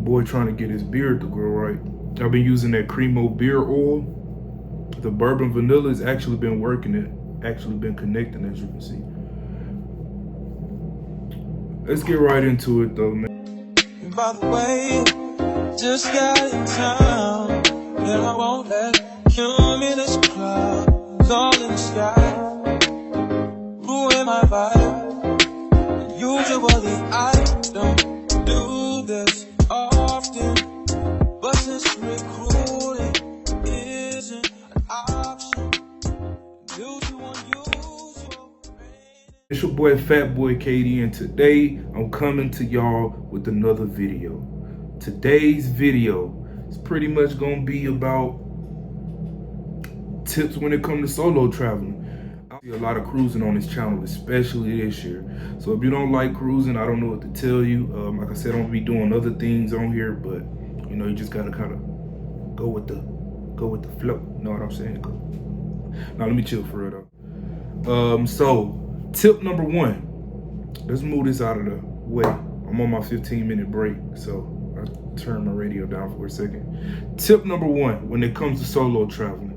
boy trying to get his beard to grow right. I've been using that Cremo beard oil. The bourbon vanilla has actually been working it, actually been connecting, as you can see. Let's get right into it though, man. And by the way, just got in town, and I won't let cumulus clouds all in the sky ruin my vibe. And usually I don't do this often, but since recruiting isn't an option due to unusual rain. It's your boy Fat Boy KD, and today I'm coming to y'all with another video. Today's video is pretty much gonna be about tips when it comes to solo traveling. I see a lot of cruising on this channel, especially this year. So if you don't like cruising, I don't know what to tell you. Like I said, I'm gonna be doing other things on here, but you know, you just gotta kind of go with the flow. You know what I'm saying? Now let me chill for it though. So tip number one. Let's move this out of the way. I'm on my 15-minute break, so I'll turn my radio down for a second. Tip number one, when it comes to solo traveling,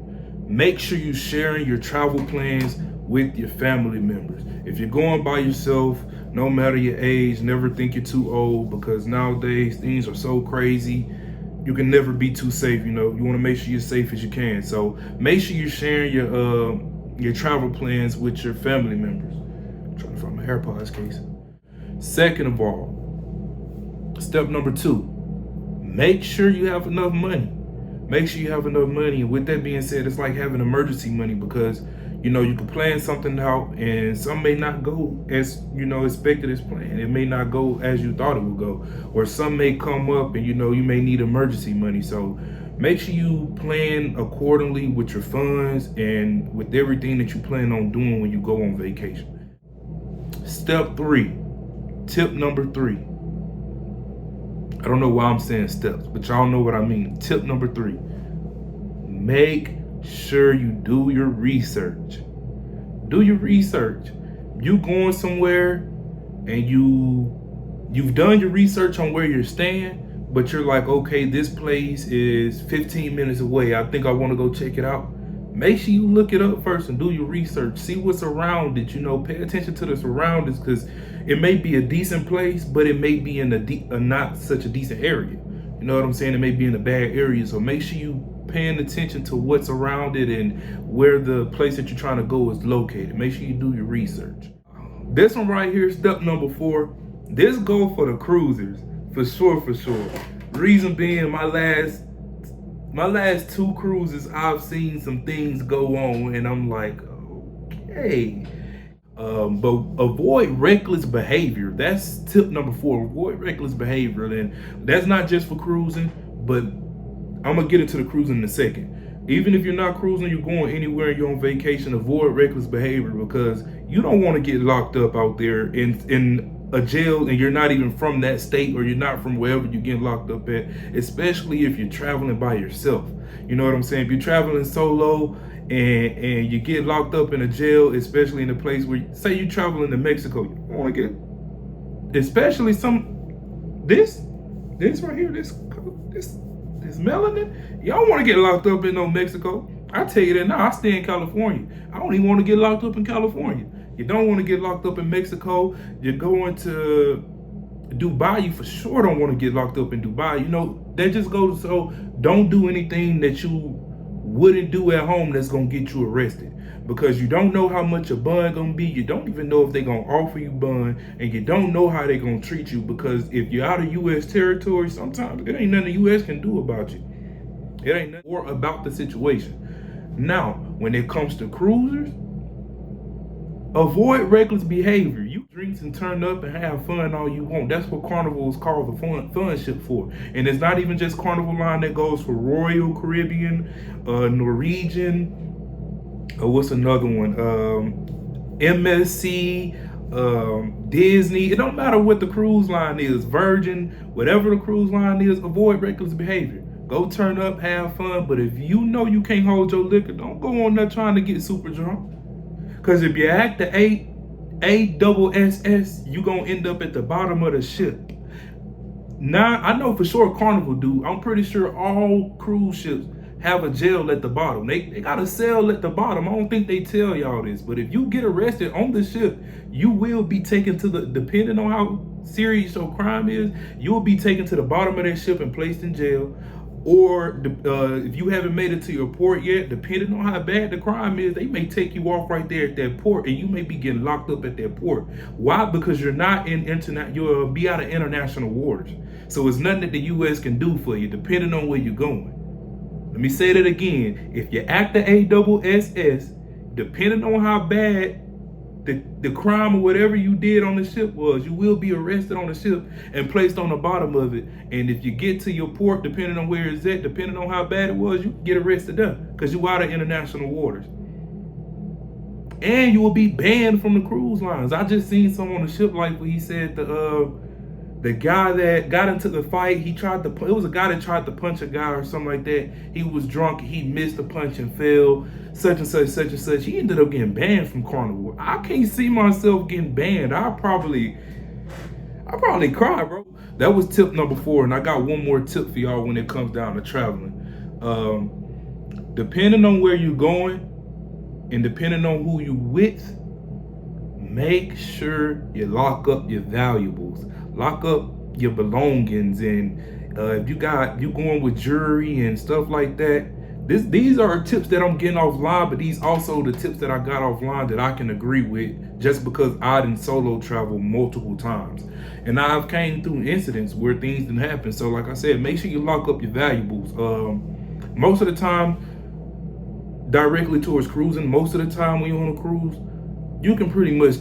make sure you're sharing your travel plans with your family members. If you're going by yourself, no matter your age, never think you're too old, because nowadays things are so crazy. You can never be too safe. You know, you want to make sure you're safe as you can. So make sure you're sharing your travel plans with your family members. I'm trying to find my AirPods case. Second of all, step number two, make sure you have enough money. Make sure you have enough money. And with that being said, it's like having emergency money, because you know you can plan something out and some may not go as you know expected as planned. It may not go as you thought it would go, or some may come up and you know you may need emergency money. So make sure you plan accordingly with your funds and with everything that you plan on doing when you go on vacation. Step three, tip number three. I don't know why I'm saying steps, but y'all know what I mean. Tip number three, make sure you do your research. Do your research. You going somewhere and you've done your research on where you're staying, but you're like, okay, this place is 15 minutes away. I think I want to go check it out. Make sure you look it up first and do your research. See what's around it. You know, pay attention to the surroundings, because it may be a decent place, but it may be in a not such a decent area. You know what I'm saying? It may be in a bad area. So make sure you paying attention to what's around it and where the place that you're trying to go is located. Make sure you do your research. This one right here, step number four. This go for the cruisers, for sure. Reason being, my last two cruises, I've seen some things go on and I'm like, okay. But avoid reckless behavior. That's tip number four. Avoid reckless behavior. And that's not just for cruising, but I'm gonna get into the cruising in a second. Even if you're not cruising, you're going anywhere, you're on vacation, avoid reckless behavior, because you don't want to get locked up out there in a jail and you're not even from that state, or you're not from wherever you're getting locked up at, especially if you're traveling by yourself. You know what I'm saying? If you're traveling solo and you get locked up in a jail, especially in a place where, say you're traveling to Mexico, you want to get, especially this right here, this melanin, y'all want to get locked up in Mexico. I tell you that now, I stay in California. I don't even want to get locked up in California. You don't want to get locked up in Mexico. You're going to Dubai, you for sure don't want to get locked up in Dubai. You know, that just goes, so don't do anything that you wouldn't do at home that's going to get you arrested, because you don't know how much your bond going to be. You don't even know if they're going to offer you bond, and you don't know how they're going to treat you, because if you're out of U.S. territory, sometimes it ain't nothing the U.S. can do about you. It ain't nothing or about the situation. Now, when it comes to cruisers, avoid reckless behavior. You drinks and turn up and have fun all you want. That's what Carnival is called the fun ship for. And it's not even just Carnival line that goes for Royal Caribbean, Norwegian, what's another one? MSC, Disney. It don't matter what the cruise line is, Virgin, whatever the cruise line is, avoid reckless behavior. Go turn up, have fun, but if you know you can't hold your liquor, don't go on there trying to get super drunk. Because if you act the ASS, you gonna end up at the bottom of the ship. Now I know for sure Carnival do. I'm pretty sure all cruise ships have a jail at the bottom. They got a cell at the bottom. I don't think they tell y'all this, but if you get arrested on the ship, you will be taken to the, depending on how serious your crime is, you will be taken to the bottom of that ship and placed in jail. Or if you haven't made it to your port yet, depending on how bad the crime is, they may take you off right there at that port, and you may be getting locked up at that port. Why? Because you're not in internet. You'll be out of international waters. So it's nothing that the U.S. can do for you, depending on where you're going. Let me say that again. If you act the ASS, depending on how bad the crime or whatever you did on the ship was, you will be arrested on the ship and placed on the bottom of it. And if you get to your port, depending on where it's at, depending on how bad it was, you get arrested there because you're out of international waters. And you will be banned from the cruise lines. I just seen someone on the ship like where he said the guy that got into the fight, it was a guy that tried to punch a guy or something like that. He was drunk, he missed the punch and fell, such and such, such and such. He ended up getting banned from Carnival. I can't see myself getting banned. I probably cry, bro. That was tip number 4, and I got one more tip for y'all when it comes down to traveling. Depending on where you're going and depending on who you with, make sure you lock up your valuables, lock up your belongings, and if you going with jewelry and stuff like that. These are tips that I'm getting offline, but these also the tips that I got offline that I can agree with just because I didn't solo travel multiple times. And I've came through incidents where things didn't happen. So like I said, make sure you lock up your valuables. Most of the time, directly towards cruising, most of the time when you're on a cruise, you can pretty much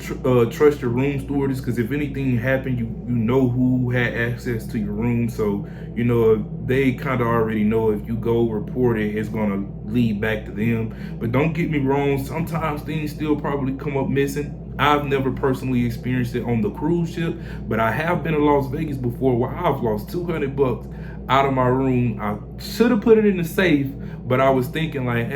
trust your room stewardess, because if anything happened, you know who had access to your room. So you know they kind of already know if you go report it, it's gonna lead back to them. But don't get me wrong, sometimes things still probably come up missing. I've never personally experienced it on the cruise ship, but I have been to Las Vegas before where I've lost $200 out of my room. I should have put it in the safe, but I was thinking like,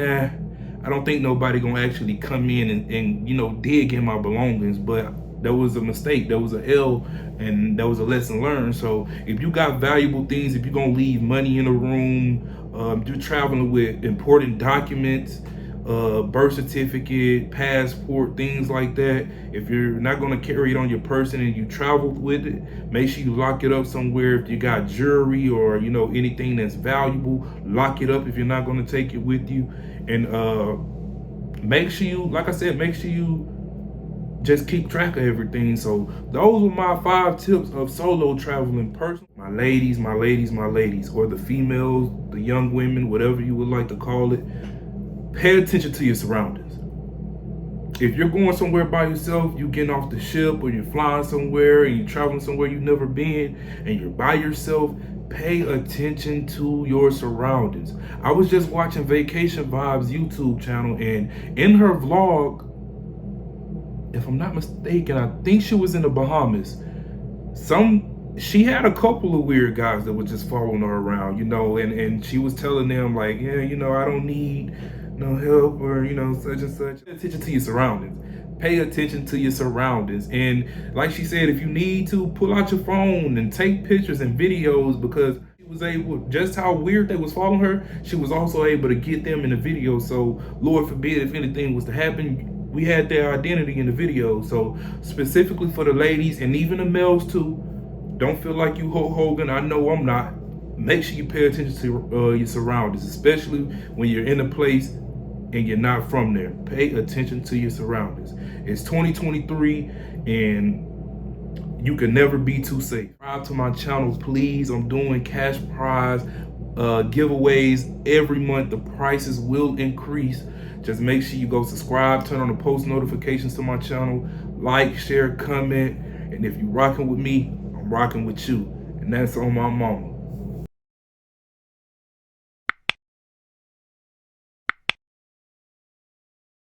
I don't think nobody gonna actually come in and you know, dig in my belongings. But that was a mistake, that was an L, and that was a lesson learned. So if you got valuable things, if you're gonna leave money in a room, you're traveling with important documents, birth certificate, passport, things like that. If you're not gonna carry it on your person and you travel with it, make sure you lock it up somewhere. If you got jewelry or you know anything that's valuable, lock it up if you're not gonna take it with you. And make sure you, like I said, make sure you just keep track of everything. So those were my 5 tips of solo traveling person. My ladies, or the females, the young women, whatever you would like to call it, pay attention to your surroundings. If you're going somewhere by yourself, you getting off the ship, or you're flying somewhere and you're traveling somewhere you've never been and you're by yourself, pay attention to your surroundings. I was just watching Vacation Vibes YouTube channel, and in her vlog, if I'm not mistaken, I think she was in the Bahamas. She had a couple of weird guys that were just following her around, you know, and she was telling them like, yeah, you know, I don't need no help, or you know, such and such. Pay attention to your surroundings. Pay attention to your surroundings. And like she said, if you need to, pull out your phone and take pictures and videos, because she was able, just how weird they was following her, she was also able to get them in the video. So Lord forbid if anything was to happen, we had their identity in the video. So specifically for the ladies and even the males too, don't feel like you Hulk Hogan. I know I'm not. Make sure you pay attention to your surroundings, especially when you're in a place and you're not from there. Pay attention to your surroundings. It's 2023 and you can never be too safe. Subscribe to my channel, please. I'm doing cash prize giveaways every month. The prices will increase. Just make sure you go subscribe, turn on the post notifications to my channel, like, share, comment, and if you're rocking with me, I'm rocking with you. And that's on my mama.